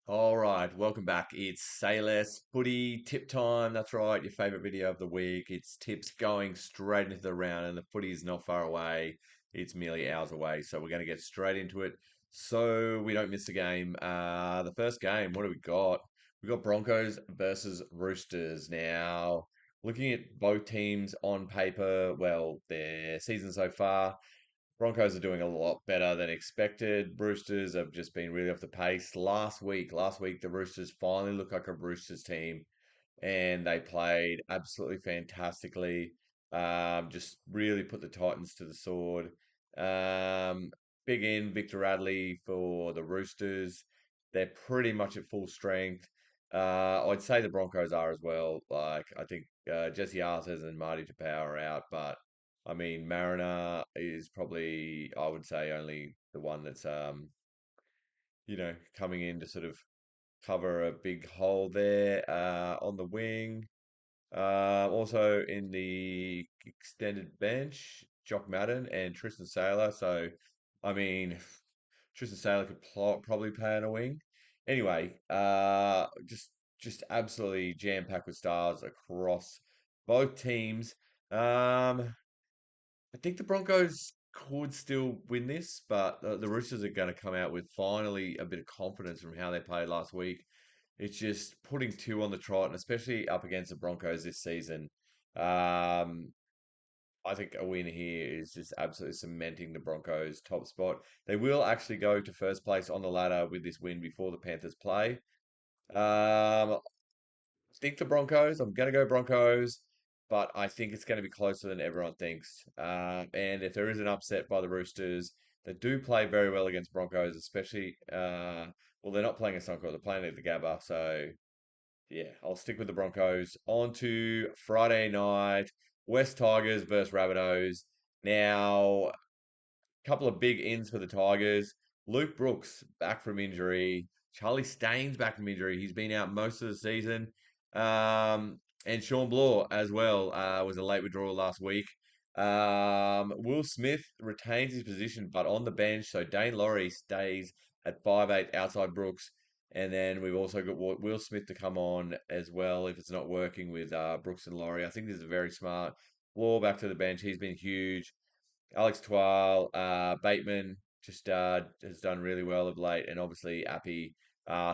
All right, welcome back. It's Say Less Footy Tip Time. That's right, your favorite video of the week. It's tips going straight into the round, and the footy is not far away. It's merely hours away, so we're going to get straight into it so we don't miss the game. The first game, what do we got? We got Broncos versus Roosters. Now, looking at both teams on paper, well, their season so far. Broncos are doing a lot better than expected. Roosters have just been really off the pace. Last week, the Roosters finally looked like a Roosters team, and they played absolutely fantastically. Just really put the Titans to the sword. Um, Big in Victor Radley for the Roosters. They're pretty much at full strength. I'd say the Broncos are as well. Like I think Jesse Arthurs and Marty Tapau are out, but I mean Mariner is probably I would say only the one that's coming in to sort of cover a big hole there on the wing. Also in the extended bench, Jock Madden and Tristan Sailor. So, I mean, Tristan Sailor could probably play on a wing. Anyway, just absolutely jam packed with stars across both teams. Um, I think the Broncos could still win this, but the Roosters are going to come out with finally a bit of confidence from how they played last week. It's just putting two on the trot, and especially up against the Broncos this season. Um, I think a win here is just absolutely cementing the Broncos' top spot. They will actually go to first place on the ladder with this win before the Panthers play. Think the Broncos. I'm going to go Broncos, but I think it's going to be closer than everyone thinks. And if there is an upset by the Roosters, they do play very well against Broncos, especially. Well, they're not playing at Suncorp, they're playing at the Gabba. So, yeah, I'll stick with the Broncos. On to Friday night, West Tigers versus Rabbitohs. Now, couple of big ins for the Tigers. Luke Brooks back from injury. Charlie Staines back from injury. He's been out most of the season. And Sean Bloor as well was a late withdrawal last week. Will Smith retains his position, but on the bench. So Dane Laurie stays at 5'8" outside Brooks. And then we've also got Will Smith to come on as well if it's not working with Brooks and Laurie. I think this is very smart. Bloor back to the bench. He's been huge. Alex Twal, Bateman just has done really well of late, and obviously Appy,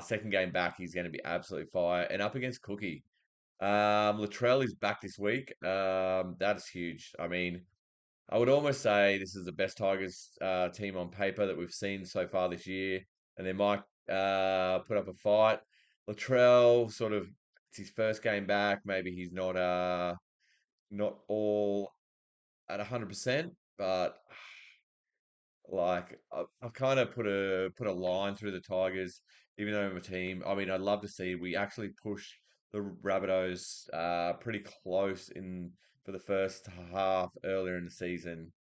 second game back, he's going to be absolutely fire. And up against Cookie, Latrell is back this week. That's huge. I mean, I would almost say this is the best Tigers team on paper that we've seen so far this year, and they might put up a fight. Latrell sort of it's his first game back. Maybe he's not all at 100%, but I've kind of put a line through the Tigers, even though I'm a team. I mean, I'd love to see we actually push the Rabbitohs pretty close in for the first half earlier in the season.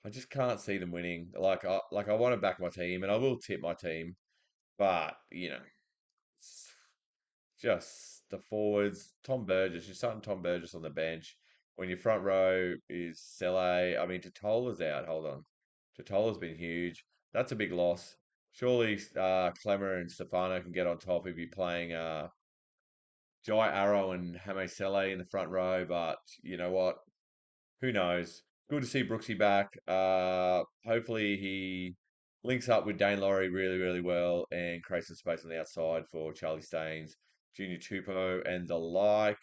I just can't see them winning. I want to back my team, and I will tip my team, but it's just the forwards. Tom Burgess, you're starting Tom Burgess on the bench when your front row is Sele. I mean, Totola's out. Hold on. Totola's been huge. That's a big loss. Surely Clemmer and Stefano can get on top if you're playing Jai Arrow and Hame Sele in the front row. But you know what? Who knows? Good to see Brooksy back. Hopefully he links up with Dane Laurie really, really well and creates some space on the outside for Charlie Staines, Junior Tupou, and the like.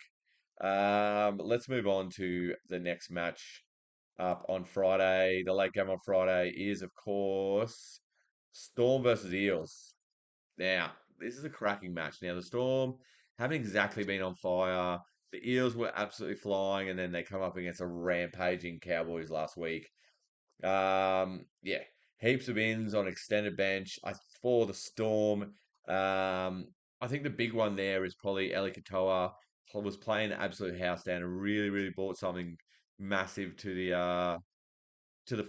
Let's move on to the next match up on Friday. The late game on Friday is, of course, Storm versus Eels. Now, this is a cracking match. Now, the Storm haven't exactly been on fire. The Eels were absolutely flying, and then they come up against a rampaging Cowboys last week. Yeah, heaps of ins on extended bench. For the Storm. I think the big one there is probably Eli Katoa was playing the absolute house down and really, really brought something massive to the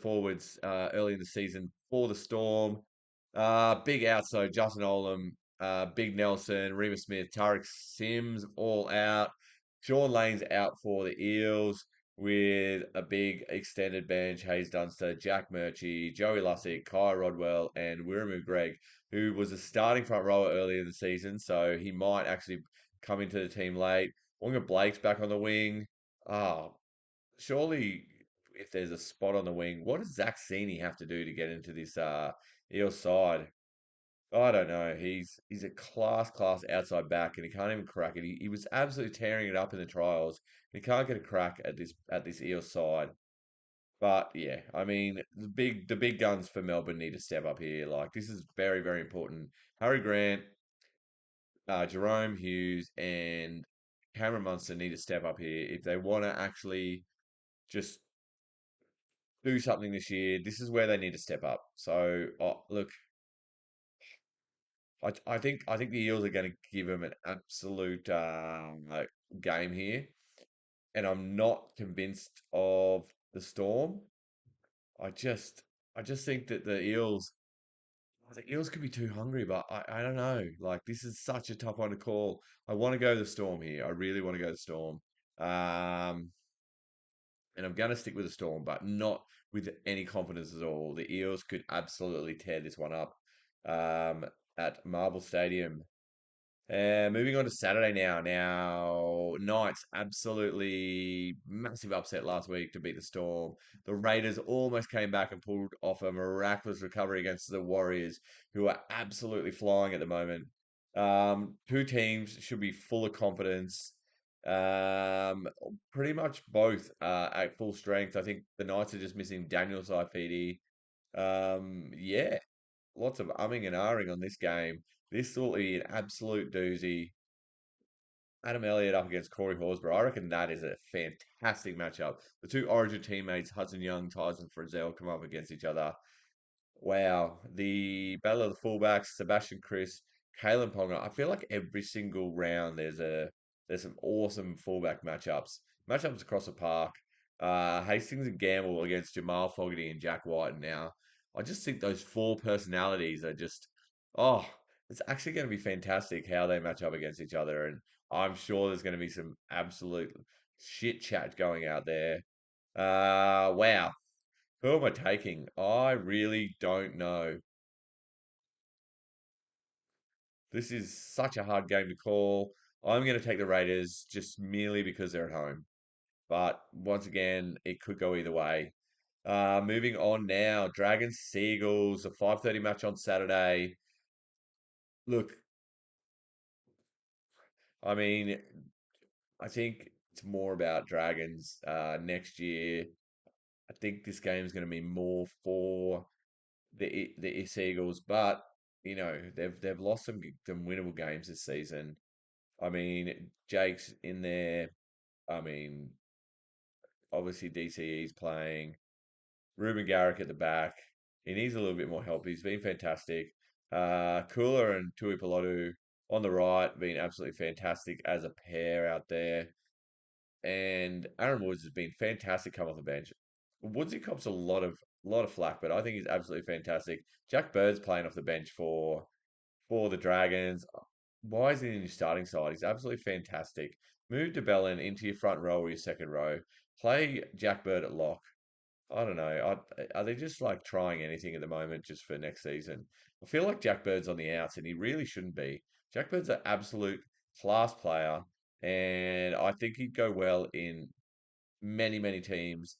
forwards early in the season for the Storm. Big outs though, Justin Olam, Big Nelson, Reema Smith, Tarek Sims all out. Sean Lane's out for the Eels. with a big extended bench: Hayes Dunster, Jack Murchie, Joey Lussick, Kai Rodwell, and Wiramu Greg, who was a starting front rower earlier in the season, so he might actually come into the team late. Wonga Blake's back on the wing. Ah, surely if there's a spot on the wing, what does Zach Sini have to do to get into this Eels side? I don't know. He's a class outside back, and he can't even crack it. He was absolutely tearing it up in the trials. He can't get a crack at this Eels side. But yeah, I mean the big guns for Melbourne need to step up here. Like this is very important. Harry Grant, Jerome Hughes, and Cameron Munster need to step up here if they want to actually just do something this year. This is where they need to step up. So look, I think the Eels are going to give them an absolute game here, and I'm not convinced of the Storm. I just I just think that the Eels could be too hungry, but I don't know. Like this is such a tough one to call. I want to go the Storm here. I really want to go the Storm. Um, and I'm going to stick with the Storm, but not with any confidence at all. The Eels could absolutely tear this one up at Marvel Stadium. Moving on to Saturday now. Now, Knights absolutely massive upset last week to beat the Storm. The Raiders almost came back and pulled off a miraculous recovery against the Warriors, who are absolutely flying at the moment. Two teams should be full of confidence. Um, Pretty much both at full strength. I think the Knights are just missing Daniel Saifidi. Yeah, lots of umming and ahhing on this game. This will be an absolute doozy. Adam Elliott up against Corey Horsburgh. I reckon that is a fantastic matchup. The two Origin teammates, Hudson Young, Tyson Frizzell, come up against each other. Wow, the battle of the fullbacks, Sebastian Chris, Kalen Ponga. I feel like every single round there's some awesome fullback matchups across the park. Hastings and Gamble against Jamal Fogarty and Jack White. Now, I just think those four personalities are just oh, it's actually going to be fantastic how they match up against each other, and I'm sure there's going to be some absolute shit chat going out there. Wow. Who am I taking? I really don't know. This is such a hard game to call. I'm going to take the Raiders just merely because they're at home. But once again, it could go either way. Moving on now, Dragons Seagulls, a 5:30 match on Saturday. Look, I mean, I think it's more about Dragons next year. I think this game is going to be more for the Seagulls, but they've lost some winnable games this season. I mean, Jake's in there. I mean, obviously DCE's playing. Ruben Garrick at the back. He needs a little bit more help. He's been fantastic. Cooler and Tui Pilotu on the right, been absolutely fantastic as a pair out there. And Aaron Woods has been fantastic come off the bench. Woodsy cops a lot of flack, but I think he's absolutely fantastic. Jack Bird's playing off the bench for the Dragons. Why is he in your starting side? He's absolutely fantastic. Move DeBellin into your front row or your second row. Play Jack Bird at lock. I don't know. Are they just like trying anything at the moment just for next season? I feel like Jack Bird's on the outs and he really shouldn't be. Jack Bird's an absolute class player, and I think he'd go well in many teams.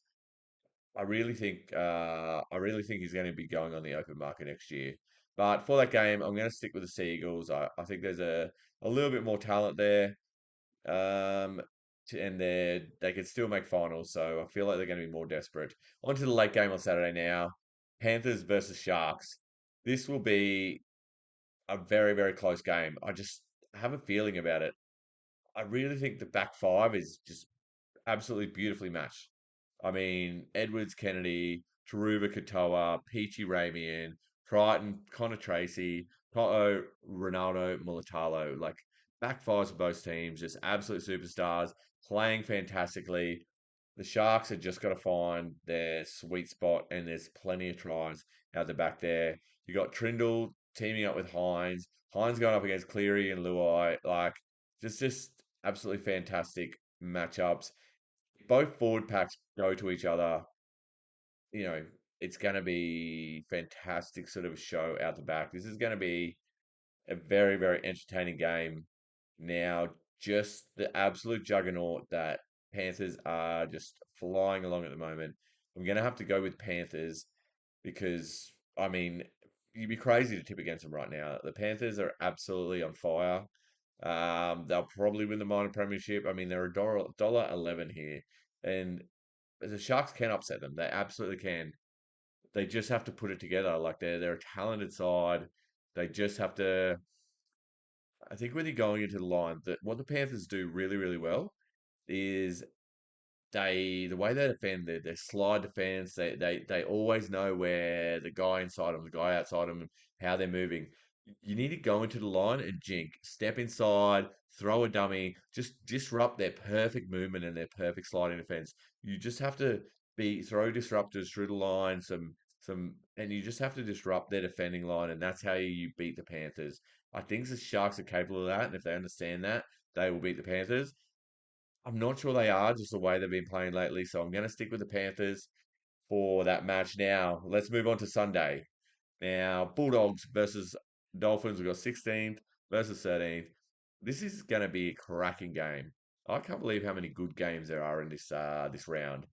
I really think he's going to be going on the open market next year. But for that game, I'm going to stick with the Seagulls. I think there's a little bit more talent there. Um, and they could still make finals, so I feel like they're going to be more desperate. On to the late game on Saturday now. Panthers versus Sharks. This will be a very close game. I just have a feeling about it. I really think the back five is just absolutely beautifully matched. I mean, Edwards, Kennedy, Taruba Katoa, Peachy Ramian, Crichton, Connor Tracy, Toto, Ronaldo, Mulatalo. Like, back fives for both teams, just absolute superstars, playing fantastically. The Sharks have just got to find their sweet spot, and there's plenty of tries out the back there. You got Trindle teaming up with Hines. Hines going up against Cleary and Luai. Like, just absolutely fantastic matchups. both forward packs go to each other, you know, it's going to be fantastic sort of show out the back. This is going to be a very, very entertaining game. Now, just the absolute juggernaut that Panthers are just flying along at the moment. I'm going to have to go with Panthers because, I mean, you'd be crazy to tip against them right now. The Panthers are absolutely on fire. They'll probably win the minor premiership. I mean, they're a dollar 11 here, and the Sharks can upset them. They absolutely can. They just have to put it together. Like they're a talented side. They just have to. I think when you're going into the line, that what the Panthers do really, really well is the way they defend their slide defense, they always know where the guy inside them, the guy outside them, how they're moving. You need to go into the line and jink, step inside, throw a dummy, just disrupt their perfect movement and their perfect sliding defense. You just have to be throw disruptors through the line, and you just have to disrupt their defending line, and that's how you beat the Panthers. I think the Sharks are capable of that, and if they understand that, they will beat the Panthers. I'm not sure they are, just the way they've been playing lately. So I'm going to stick with the Panthers for that match. Now, let's move on to Sunday. Now, Bulldogs versus Dolphins. We've got 16th versus 13th. This is going to be a cracking game. I can't believe how many good games there are in this round.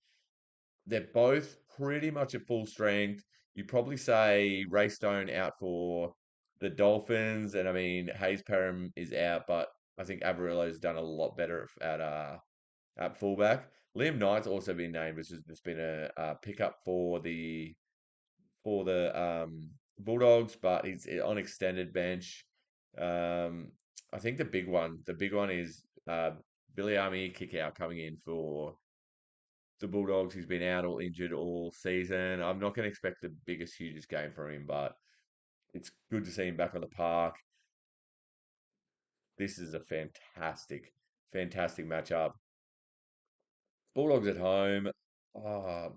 They're both pretty much at full strength. You'd probably say Raystone out for the Dolphins, and I mean Hayes Perham is out, but I think Averillo's done a lot better at fullback. Liam Knight's also been named, which has just been a pickup for the Bulldogs, but he's on extended bench. Um, I think the big one is Billy Army kick out coming in for the Bulldogs. He's been out or injured all season. I'm not going to expect the biggest, hugest game from him, but it's good to see him back on the park. This is a fantastic, fantastic matchup. Bulldogs at home. Ah,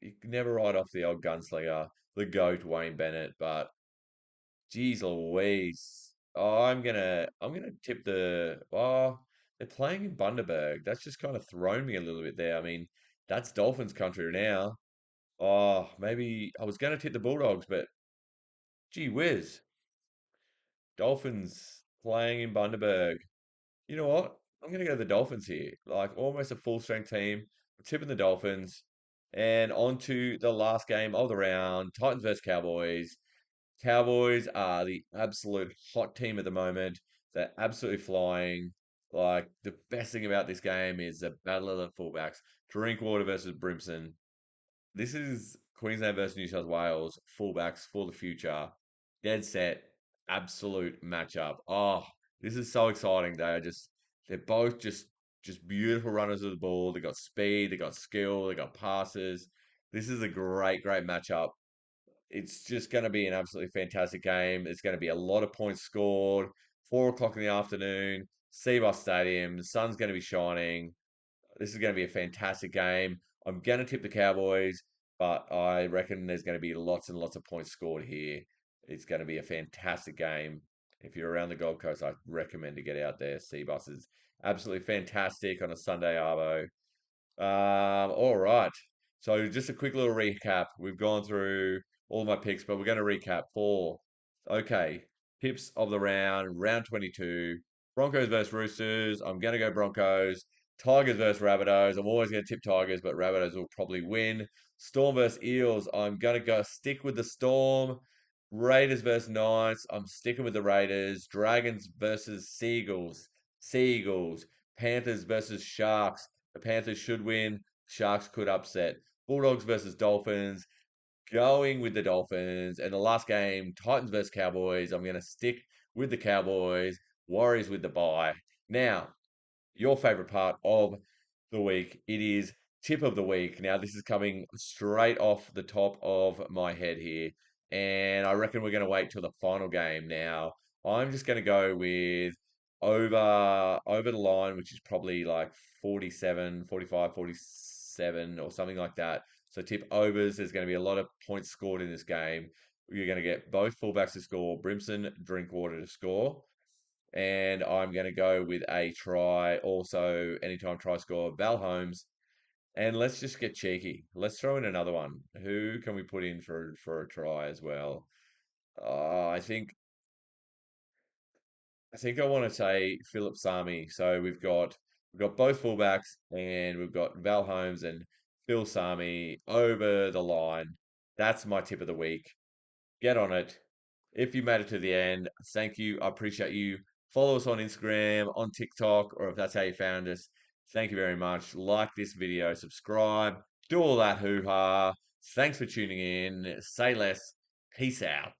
you can never write off the old gunslinger, the GOAT Wayne Bennett, but geez Louise. Oh, I'm gonna tip they're playing in Bundaberg. That's just kind of thrown me a little bit there. I mean, that's Dolphins country now. Oh, maybe I was gonna tip the Bulldogs, but gee whiz. Dolphins playing in Bundaberg. You know what? I'm going to go the Dolphins here. Like almost a full strength team. I'm tipping the Dolphins. And on to the last game of the round Titans versus Cowboys. Cowboys are the absolute hot team at the moment. They're absolutely flying. Like the best thing about this game is the battle of the fullbacks. Drinkwater versus Brimson. This is Queensland versus New South Wales fullbacks for the future. Dead set, absolute matchup. Oh, this is so exciting. They're both just beautiful runners of the ball. They got speed, they got skill, they got passes. This is a great, great matchup. It's just going to be an absolutely fantastic game. It's going to be a lot of points scored. 4 o'clock in the afternoon, Seabus Stadium. The sun's going to be shining. This is going to be a fantastic game. I'm going to tip the Cowboys, but I reckon there's going to be lots and lots of points scored here. It's going to be a fantastic game. If you're around the Gold Coast, I recommend to get out there. Seabus is absolutely fantastic on a Sunday arvo. All right. So just a quick little recap. We've gone through all my picks, but we're going to recap for okay. Pips of the round 22. Broncos versus Roosters. I'm going to go Broncos. Tigers versus Rabbitohs. I'm always going to tip Tigers, but Rabbitohs will probably win. Storm versus Eels. I'm going to go stick with the Storm. Raiders versus Knights. I'm sticking with the Raiders. Dragons versus Seagulls. Seagulls. Panthers versus Sharks. The Panthers should win. Sharks could upset. Bulldogs versus Dolphins. Going with the Dolphins. And the last game, Titans versus Cowboys. I'm going to stick with the Cowboys. Warriors with the bye. Now, your favorite part of the week. It is tip of the week. Now, this is coming straight off the top of my head here. And I reckon we're going to wait till the final game. Now, I'm just going to go with over the line, which is probably like 47, 45, 47, or something like that. So tip overs. There's going to be a lot of points scored in this game. You're going to get both fullbacks to score, Brimson, Drinkwater to score. And I'm going to go with a try. Also, anytime try score, Val Holmes. And let's just get cheeky. Let's throw in another one. Who can we put in for a try as well? I think I want to say Philip Sami. So we've got both fullbacks and we've got Val Holmes and Phil Sami over the line. That's my tip of the week. Get on it. If you made it to the end, thank you. I appreciate you. Follow us on Instagram, on TikTok, or if that's how you found us. Thank you very much. Like this video, subscribe, do all that hoo ha. Thanks for tuning in. Say less. Peace out.